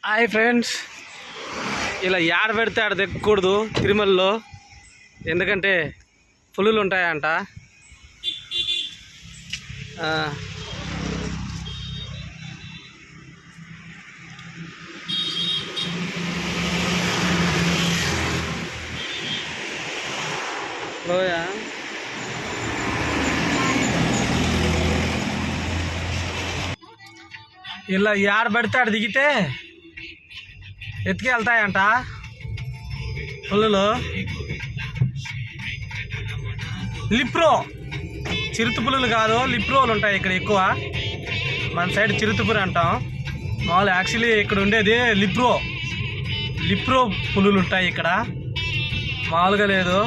Hi friends, ఇలా యాడ పెడితే ఆడ దిక్కకూడదు తిరుమలలో, ఎందుకంటే పులులు ఉంటాయంట. లోయ ఇలా యాడ పెడితే ఆడ దిగితే ఎత్తుకి వెళ్తాయంట పులులు. లిప్రో, చిరుత పులులు కాదు, లిప్రోలు ఉంటాయి ఇక్కడ ఎక్కువ. మన సైడ్ చిరుతపురి అంటాం. మామూలు యాక్చువల్లీ ఇక్కడ ఉండేది లిప్రో పులులు ఉంటాయి ఇక్కడ, మామూలుగా లేదు.